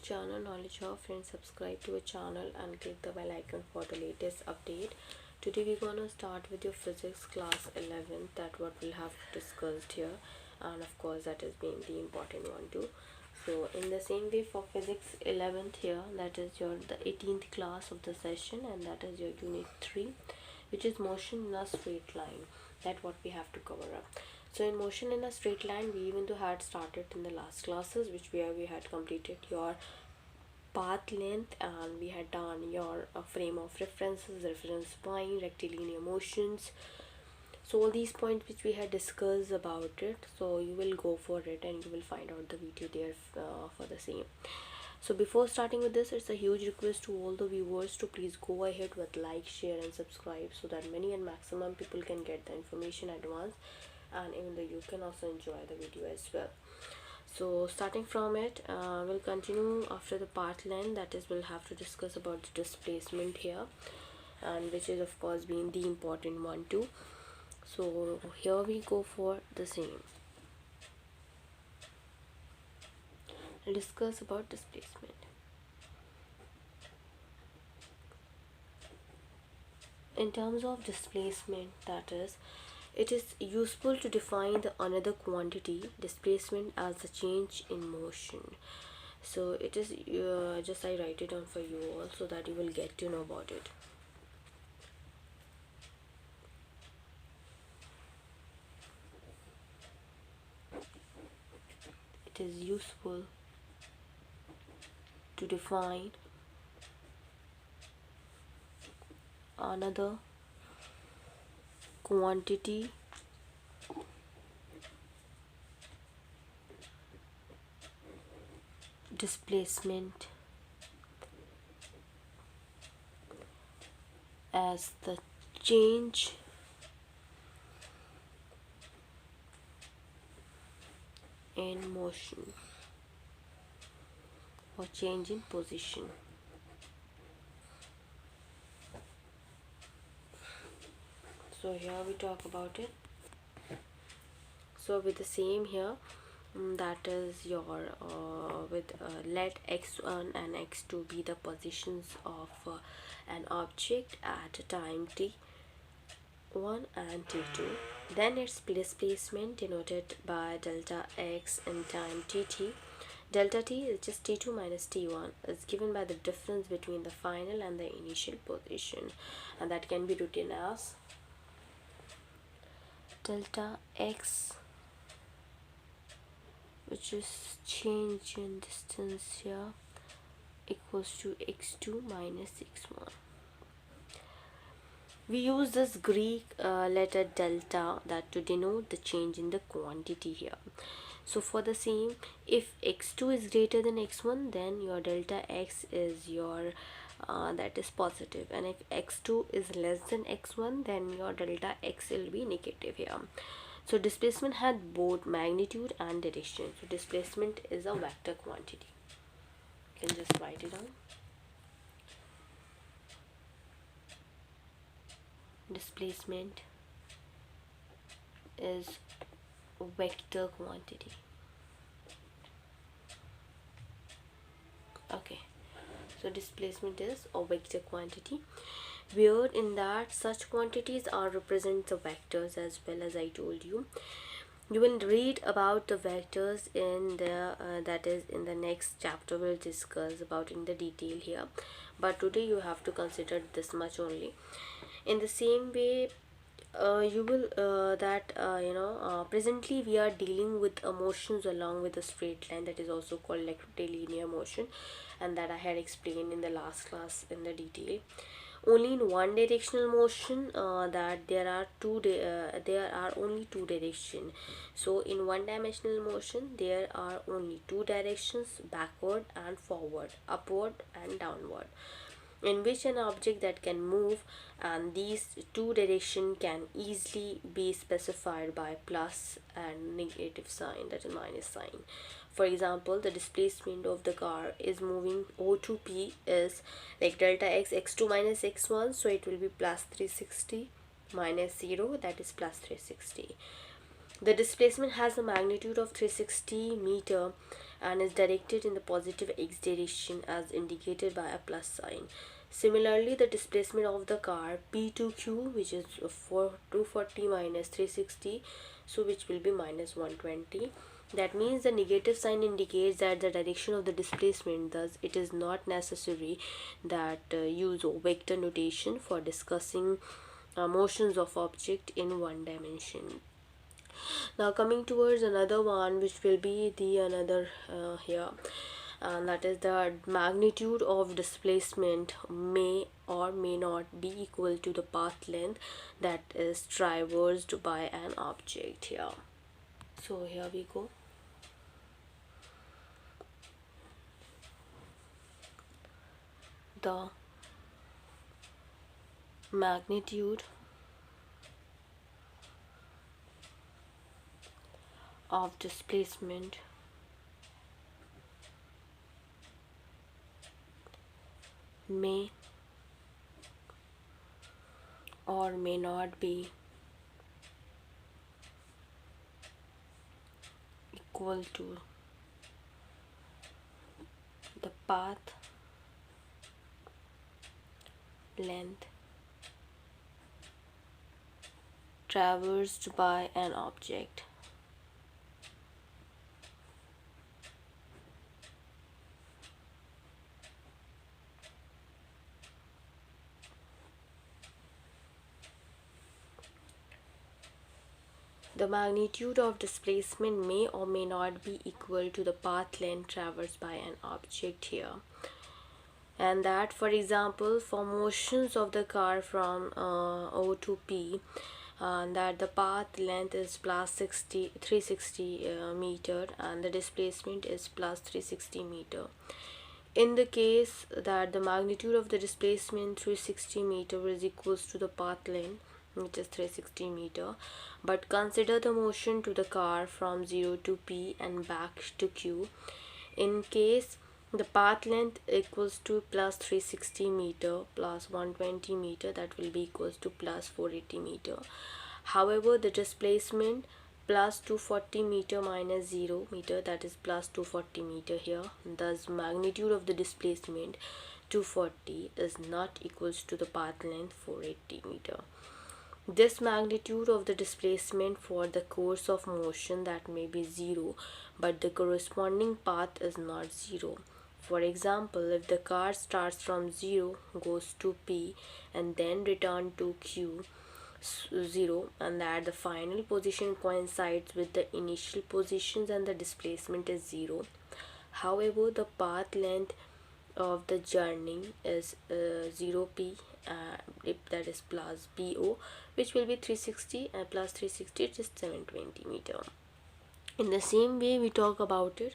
channel Knowledge of. Friends, subscribe to our channel and click the bell icon for the latest update. Today we're gonna start with your physics class 11, that what we'll have discussed here, and of course that is being the important one too. So in the same way for physics 11th here, that is your the 18th class of the session, and that is your unit 3, which is motion in a straight line. That what we have to cover up. So in motion in a straight line, we even though had started in the last classes, which where we had completed your path length, and we had done your frame of references, reference point, rectilinear motions. So all these points which we had discussed about it, so you will go for it and you will find out the video there for the same. So before starting with this, it's a huge request to all the viewers to please go ahead with like, share and subscribe, so that many and maximum people can get the information at once, and even though you can also enjoy the video as well. So starting from it, we'll continue after the part length, that is we'll have to discuss about the displacement here, and which is of course being the important one too. So here we go for the same. I'll discuss about displacement. In terms of displacement, that is, it is useful to define the another quantity, displacement, as the change in motion. So it is just I write it down for you all so that you will get to know about it. It is useful to define another quantity displacement as the change in motion or change in position. So here we talk about it. So with the same here, that is your with let x1 and x2 be the positions of an object at a time t1 and t2. Then its displacement denoted by delta x in time tt. Delta t is just t2 minus t1, is given by the difference between the final and the initial position, and that can be written as delta x, which is change in distance here, equals to x2 minus x1. We use this Greek letter delta that to denote the change in the quantity here. So for the same, if x2 is greater than x1, then your delta x is your that is positive, and if x2 is less than x1, then your delta x will be negative here. So displacement had both magnitude and direction. So displacement is a vector quantity. You can just write it down. Displacement is a vector quantity. Okay, so displacement is a vector quantity, where in that such quantities are represent the vectors as well. As I told you, you will read about the vectors in the that is in the next chapter. We'll discuss about in the detail here, but today you have to consider this much only. In the same way, you will presently we are dealing with motions along with a straight line, that is also called rectilinear motion, and that I had explained in the last class in the detail. Only in one directional motion, that there are only two directions. So in one dimensional motion there are only two directions, backward and forward, upward and downward, in which an object that can move, and these two directions can easily be specified by plus and negative sign, that is minus sign. For example, the displacement of the car is moving O to P is like delta x, x2 minus x1, so it will be plus 360 minus 0, that is plus 360. The displacement has a magnitude of 360 meter and is directed in the positive x direction as indicated by a plus sign. Similarly, the displacement of the car P2Q, which is 240 minus 360, so which will be minus 120. That means the negative sign indicates that the direction of the displacement, thus it is not necessary that use vector notation for discussing motions of object in one dimension. Now coming towards another one, which will be the another here, and that is the magnitude of displacement may or may not be equal to the path length that is traversed by an object here. So here we go. The magnitude of displacement may or may not be equal to the path length traversed by an object. The magnitude of displacement may or may not be equal to the path length traversed by an object here. And that, for example, for motions of the car from O to P, that the path length is plus 360 meter and the displacement is plus 360 meter. In the case that the magnitude of the displacement 360 meter is equals to the path length, which is 360 meter, but consider the motion to the car from 0 to P and back to Q. In case the path length equals to plus 360 meter plus 120 meter, that will be equals to plus 480 meter. However, the displacement plus 240 meter minus 0 meter, that is plus 240 meter here. Thus magnitude of the displacement 240 is not equals to the path length 480 meter. This magnitude of the displacement for the course of motion that may be 0, but the corresponding path is not 0. For example, if the car starts from 0, goes to P and then return to Q 0, and that the final position coincides with the initial positions and the displacement is 0. However, the path length of the journey is 0p, that is plus po, which will be 360 and plus 360, it is 720 meter. In the same way, we talk about it,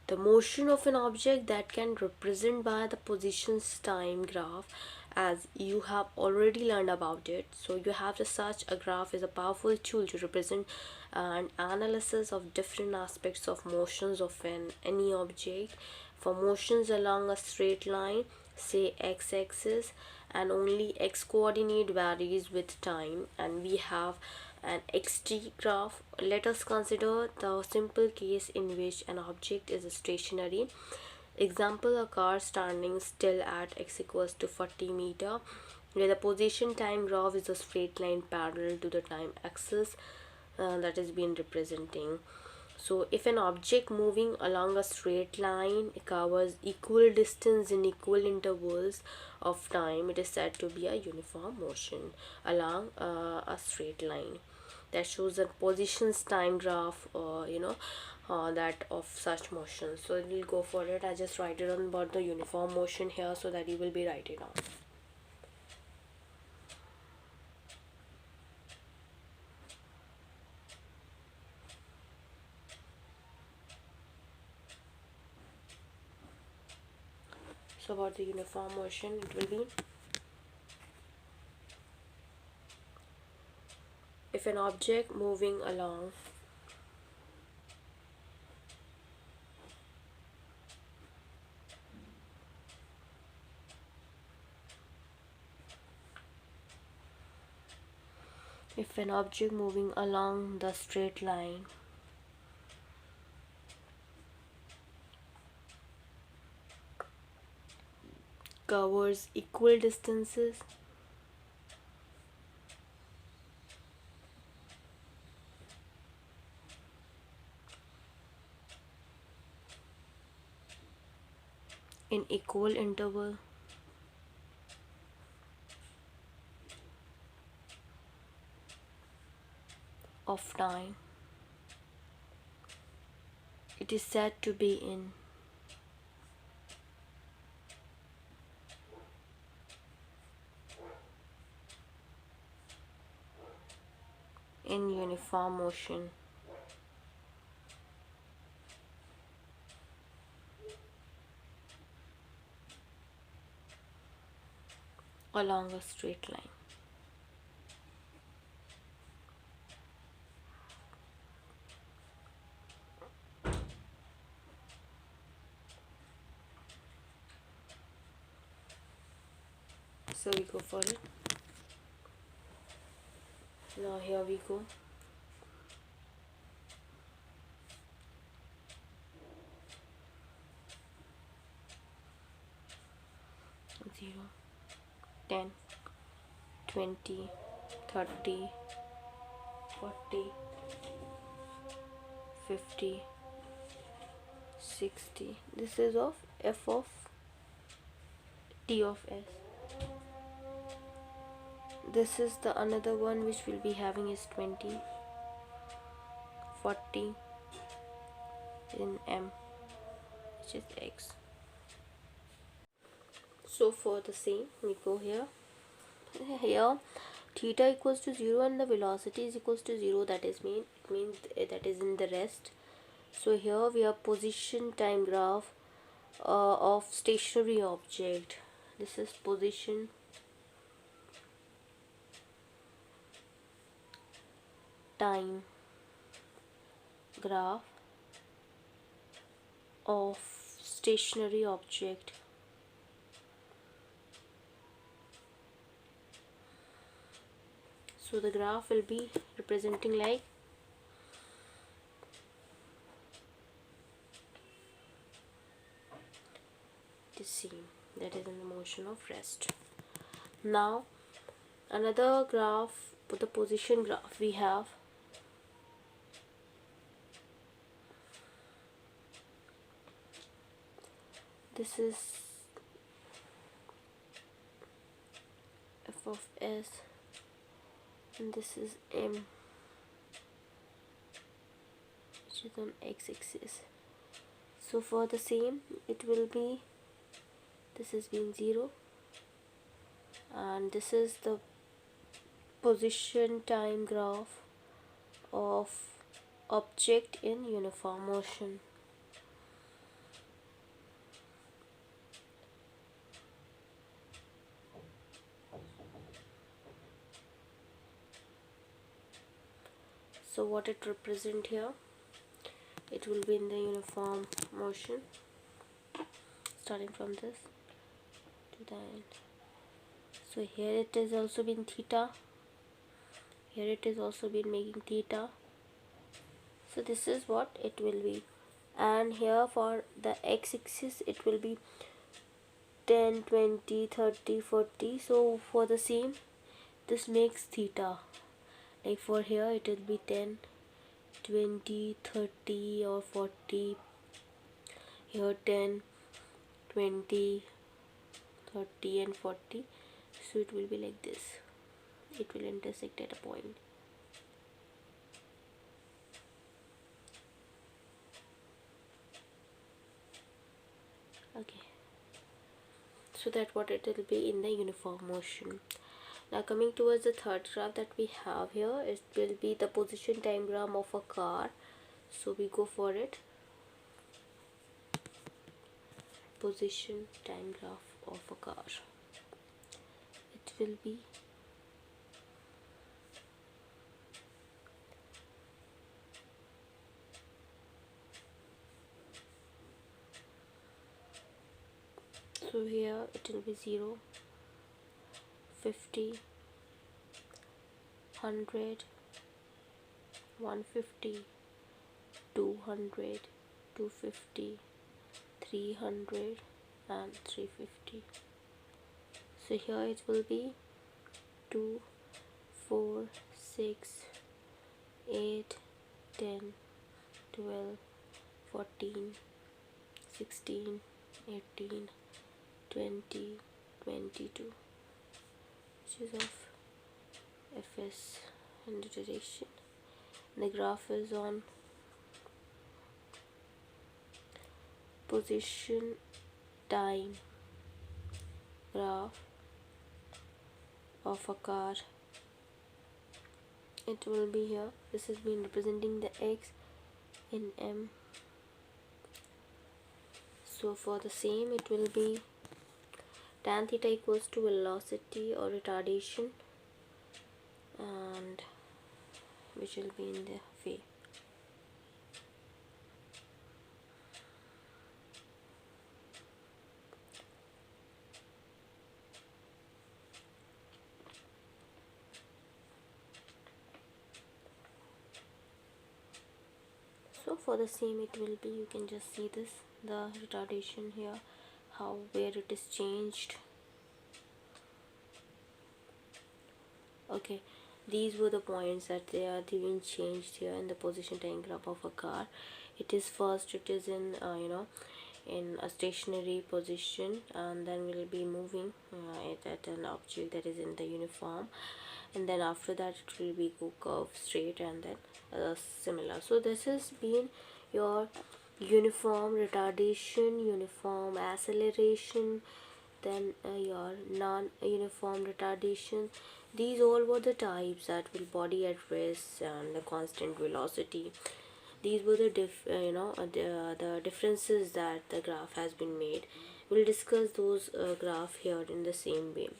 the motion of an object that can represent by the positions time graph, as you have already learned about it. So you have the such a graph is a powerful tool to represent an analysis of different aspects of motions of any object. For motions along a straight line, say x-axis, and only x coordinate varies with time, and we have an xt graph. Let us consider the simple case in which an object is stationary. Example, a car standing still at x equals to 40 meter, where the position time graph is a straight line parallel to the time axis that is being representing. So if an object moving along a straight line covers equal distance in equal intervals of time, it is said to be a uniform motion along a straight line. That shows the positions time graph that of such motion. So we'll go for it. I just write it on about the uniform motion here so that you will be writing down. So about the uniform motion, it will be if an object moving along If an object moving along the straight line covers equal distances in equal interval of time, it is said to be in uniform motion. Along a straight line. So we go for it. Now here we go. Zero, 10, 20, 30, 40, 50, 60. This is of f of t of s. This is the another one which we'll be having is 20, 40 in m, which is x. So for the same, we go here. Here theta equals to 0 and the velocity is equals to 0. That is it means that is in the rest. So here we have position time graph of stationary object. This is position time graph of stationary object. So the graph will be representing like the same, that is in the motion of rest. Now another graph, the position graph we have. This is f of s and this is m, which is on x-axis. So for the same, it will be, this is being 0 and this is the position time graph of object in uniform motion. So what it represent here, it will be in the uniform motion, starting from this to the end. So here it is also been theta, here it is also been making theta. So this is what it will be, and here for the x-axis it will be 10, 20, 30, 40. So for the same, this makes theta. Like for here it will be 10, 20, 30 or 40. Here 10, 20, 30 and 40. So it will be like this. It will intersect at a point. Okay. So that what it will be in the uniform motion. Now coming towards the third graph that we have here, it will be the position time graph of a car. So we go for it. Position time graph of a car. It will be so here it will be 0, 50, 100, 150, 200, 250, 300 and 350. So here it will be 2, 4, 6, 8, 10, 12, 14, 16, 18, 20, 22, which is of Fs and the duration. The graph is on position time graph of a car. It will be here. This has been representing the x in m. So for the same, it will be tan theta equals to velocity or retardation, and which will be in the phi. So for the same, it will be, you can just see this, the retardation here, how where it is changed. Okay, these were the points that they are being changed here in the position time graph of a car. It is first, it is in in a stationary position, and then we'll be moving it at an object that is in the uniform, and then after that it will be go curve straight, and then similar. So this has been your uniform retardation, uniform acceleration, then your non-uniform retardation. These all were the types, that will body at rest and the constant velocity. These were the the differences that the graph has been made. We'll discuss those graph here in the same way.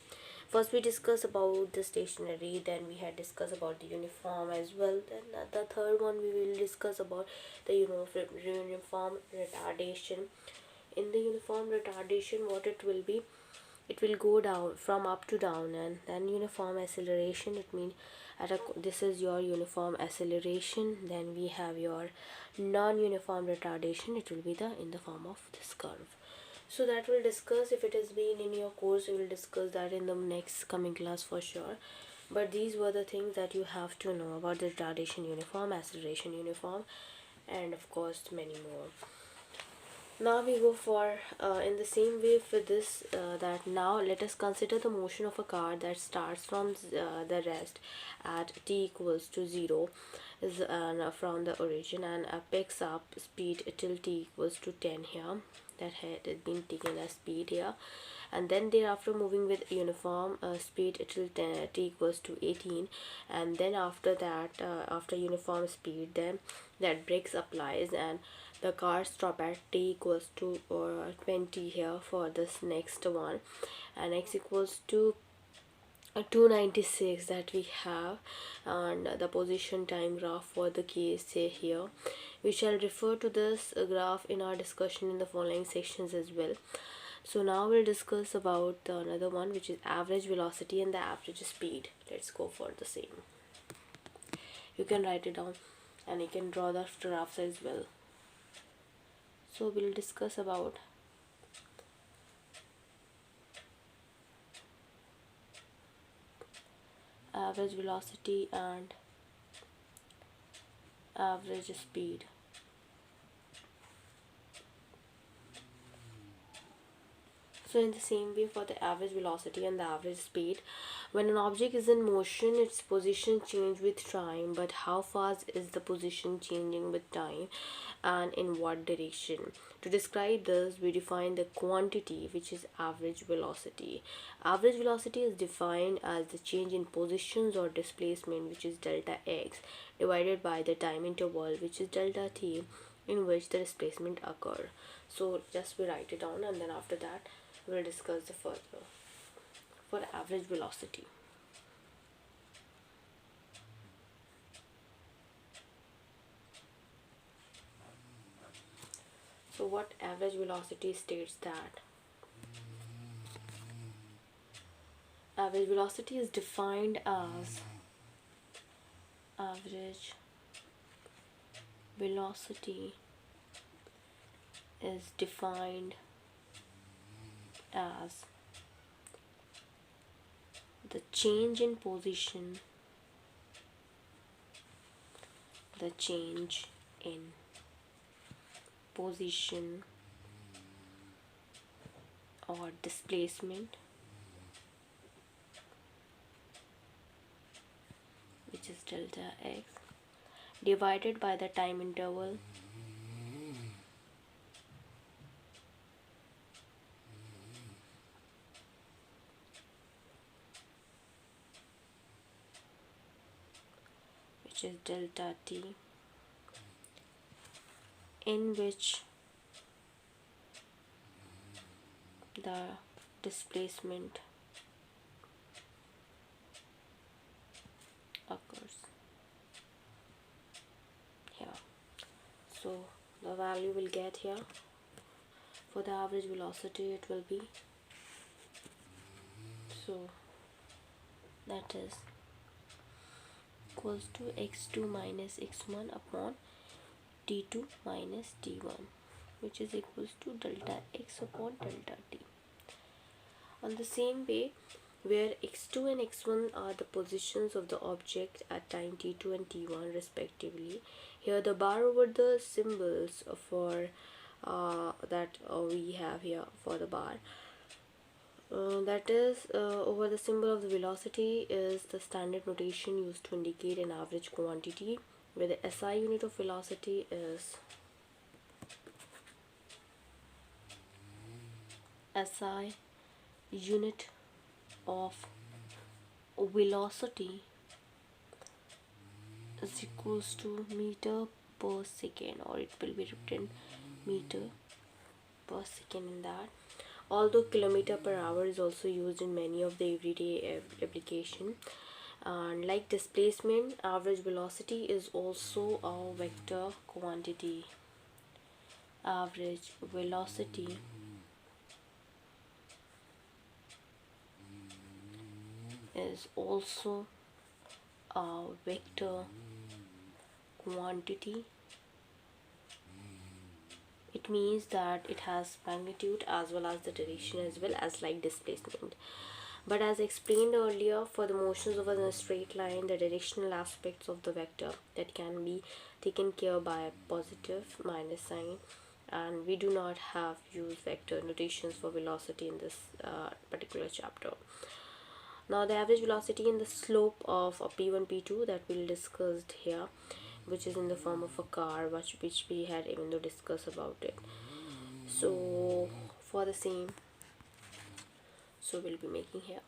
First we discuss about the stationary, then we had discussed about the uniform as well. Then the third one we will discuss about the uniform retardation. In the uniform retardation, what it will be, it will go down from up to down, and then uniform acceleration, it means this is your uniform acceleration. Then we have your non-uniform retardation, it will be in the form of this curve. So that we'll discuss. If it has been in your course, we will discuss that in the next coming class for sure. But these were the things that you have to know about the retardation uniform, acceleration uniform, and of course many more. Now we go for in the same way for this, that now let us consider the motion of a car that starts from the rest at t equals to 0 is from the origin, and picks up speed till t equals to 10 here, that had been taken as speed here, and then thereafter moving with uniform speed till t equals to 18, and then after that after uniform speed, then that brakes applies, and the car stop at t equals to 20 here for this next one, and x equals to 296 that we have, and the position time graph for the case say here. We shall refer to this graph in our discussion in the following sections as well. So now we'll discuss about another one, which is average velocity and the average speed. Let's go for the same. You can write it down and you can draw the graphs as well. So we'll discuss about average velocity and average speed. So in the same way, for the average velocity and the average speed, when an object is in motion, its position changes with time, but how fast is the position changing with time, and in what direction? To describe this, we define the quantity, which is average velocity. Average velocity is defined as the change in positions or displacement, which is delta x, divided by the time interval, which is delta t, in which the displacement occur. So just we write it down, and then after that we'll discuss the further for average velocity. So what average velocity states that average velocity is defined as average velocity is defined as the change in position, the change in position or displacement, which is delta x, divided by the time interval which is delta t, in which the displacement occurs here. So the value we'll get here for the average velocity, it will be, so that is equals to x2 minus x1 upon t2 minus t1, which is equals to delta x upon delta t. On the same way, where x2 and x1 are the positions of the object at time t2 and t1 respectively, here the bar over the symbols for that we have here for the bar, that is over the symbol of the velocity is the standard notation used to indicate an average quantity, where the SI unit of velocity is SI unit of velocity is equals to meter per second, or it will be written meter per second in that. Although kilometer per hour is also used in many of the everyday application, and like displacement, average velocity is also a vector quantity. Average velocity is also a vector quantity. It means that it has magnitude as well as the direction as well as like displacement. But as explained earlier, for the motions of a straight line, the directional aspects of the vector that can be taken care by a positive minus sign, and we do not have used vector notations for velocity in this particular chapter. Now the average velocity and the slope of a p1 p2 that we'll discussed here, which is in the form of a car, which we had even though discussed about it. So for the same, so we'll be making here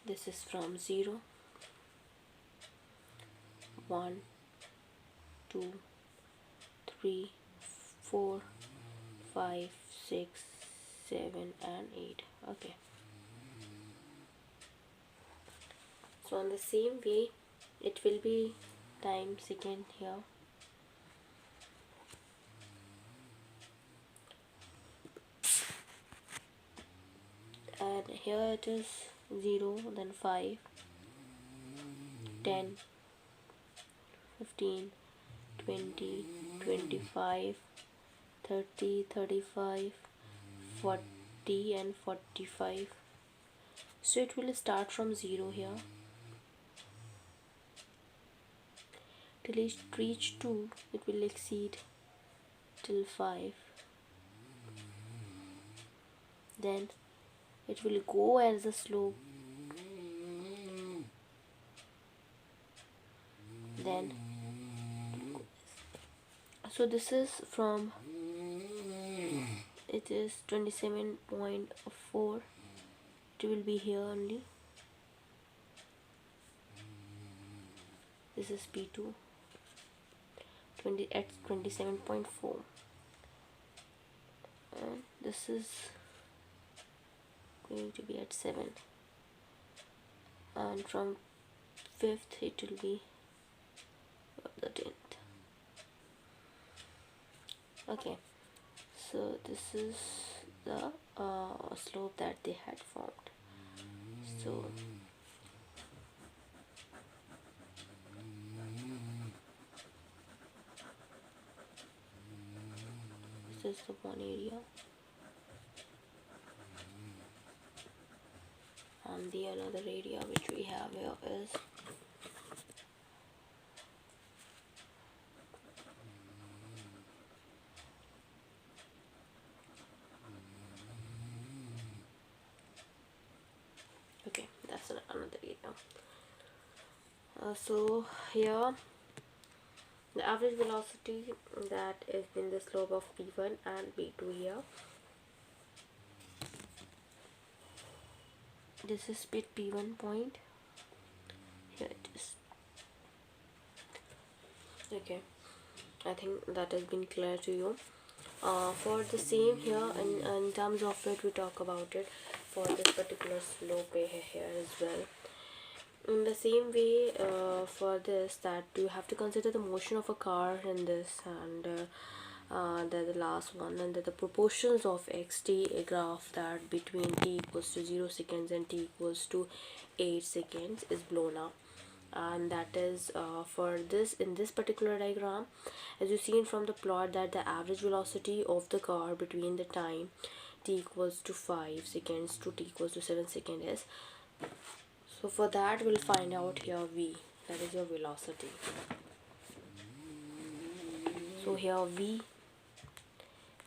this is from 0, 1, 2, 3, 4, 5, 6, 7 and 8. Okay, so on the same way it will be time second here, and here it is 0, then 5, 10, 15, 20, 25, 30, 35, 40 and 45. So it will start from 0 here till it reach 2, it will exceed till 5, then it will go as a slope, then so this is from, it is 27.4, it will be here only, this is P2 at 27.4, and this is going to be at 7, and from 5th it will be the 10th. Okay, so this is the slope that they had formed. So this is the one area, and the another area which we have here is okay, that's another area. So here the average velocity that is in the slope of p1 and p2 here. This is bit p1 point. Here it is. Okay, I think that has been clear to you. For the same here, in terms of it, we talk about it for this particular slope here as well. In the same way, for this, that you have to consider the motion of a car in this, and the last one, and the proportions of xt, a graph that between t equals to 0 seconds and t equals to 8 seconds is blown up. And that is for this, in this particular diagram, as you seen from the plot, that the average velocity of the car between the time t equals to 5 seconds to t equals to 7 seconds is. So for that we'll find out here v, that is your velocity. So here v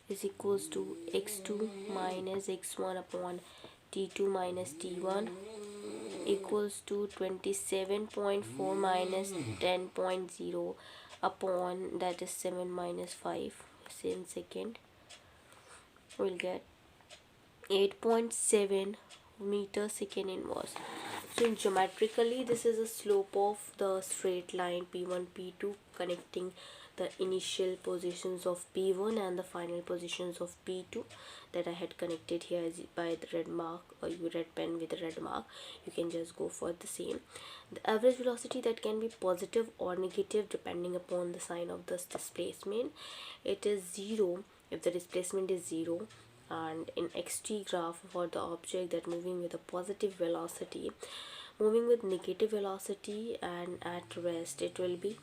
is equals to x2 minus x1 upon t2 minus t1 equals to 27.4 minus 10.0 upon, that is 7 minus 5 in second. We'll get 8.7 meter second inverse. So geometrically, this is a slope of the straight line p1 p2 connecting the initial positions of p1 and the final positions of p2 that I had connected here by the red mark, or you red pen with the red mark. You can just go for the same. The average velocity that can be positive or negative depending upon the sign of this displacement. It is 0 if the displacement is 0, and in xt graph for the object that moving with a positive velocity, moving with negative velocity, and at rest it will be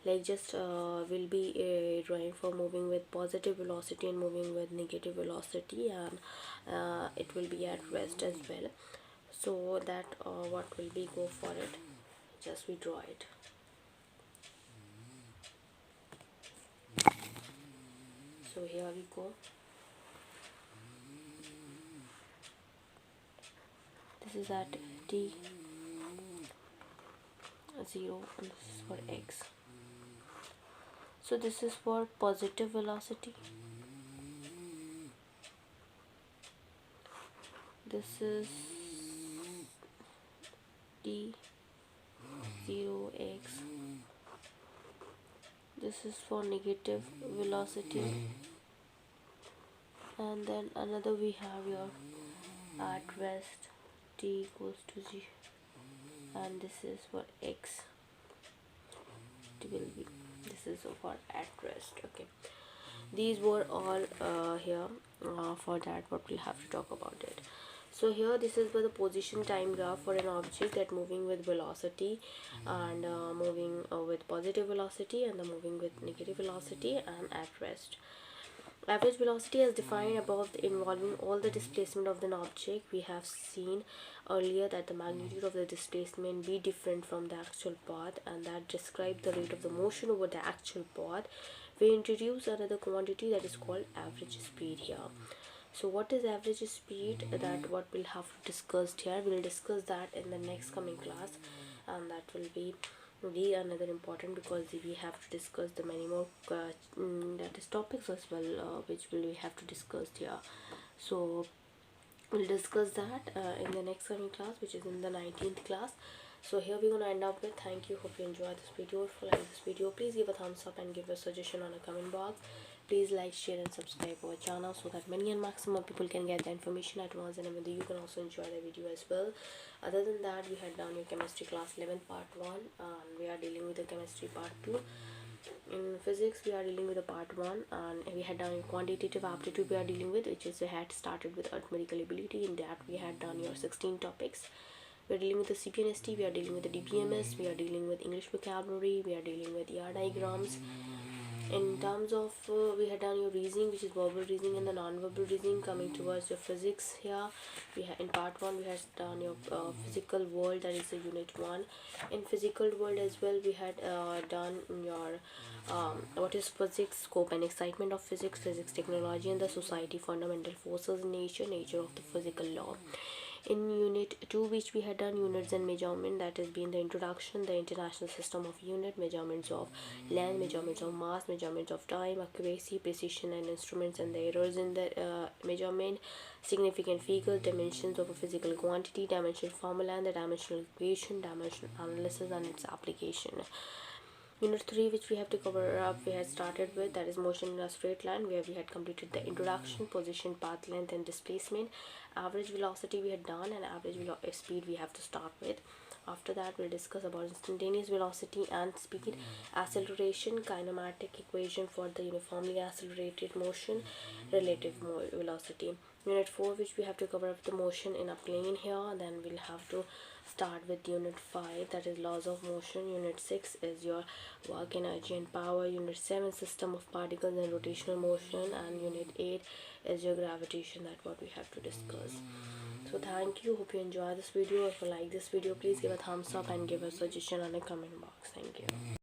like just will be drawing for moving with positive velocity and moving with negative velocity, and it will be at rest as well. So that what will be go for it, just we draw it. So here we go. This is at t 0 and this is for x. So this is for positive velocity. This is t 0x. This is for negative velocity, and then another we have here at rest t equals to 0, and this is for x. It will be, this is for at rest. Okay, these were all here for that what we'll have to talk about it. So here this is for the position time graph for an object that moving with velocity, and moving with positive velocity, and the moving with negative velocity, and at rest. Average velocity as defined above, involving all the displacement of an object. We have seen earlier that the magnitude of the displacement be different from the actual path, and that describe the rate of the motion over the actual path. We introduce another quantity that is called average speed here. So what is average speed, that what we'll have discussed here. We'll discuss that in the next coming class, and that will be another important, because we have to discuss the many more that is topics as well, which we have to discuss here. So we'll discuss that in the next coming class, which is in the 19th class. So here we're gonna end up with thank you. Hope you enjoyed this video. If you like this video, please give a thumbs up and give a suggestion on a comment box. Please like, share and subscribe our channel so that many and maximum people can get the information at once, and you can also enjoy the video as well. Other than that, we had done your chemistry class 11 part 1, and we are dealing with the chemistry part 2. In physics we are dealing with the part 1, and we had done quantitative aptitude we are dealing with, which is we had started with arithmetical ability. In that we had done your 16 topics. We are dealing with the CPNST, we are dealing with the DBMS, we are dealing with English vocabulary, we are dealing with ER diagrams. In terms of we had done your reasoning, which is verbal reasoning and the non-verbal reasoning. Coming towards your physics here, we had in part 1 we had done your physical world, that is the unit 1. In physical world as well we had done your what is physics, scope and excitement of physics, physics technology and the society, fundamental forces in nature, nature of the physical law. In unit 2, which we had done units and measurement, that has been the introduction, the international system of unit, measurements of length, measurements of mass, measurements of time, accuracy, precision and instruments and the errors in the measurement, significant figures, dimensions of a physical quantity, dimensional formula and the dimensional equation, dimensional analysis and its application. Unit 3, which we have to cover up, we had started with, that is motion in a straight line, where we had completed the introduction, position, path length and displacement. Average velocity we had done, and average speed we have to start with. After that we'll discuss about instantaneous velocity and speed, acceleration, kinematic equation for the uniformly accelerated motion, relative velocity. Unit 4, which we have to cover up the motion in a plane here. Then we'll have to start with unit 5, that is laws of motion. Unit 6 is your work, energy and power. Unit 7, system of particles and rotational motion. And unit 8 is your gravitation, that what we have to discuss. So thank you, hope you enjoy this video. If you like this video, please give a thumbs up and give a suggestion on the comment box. Thank you.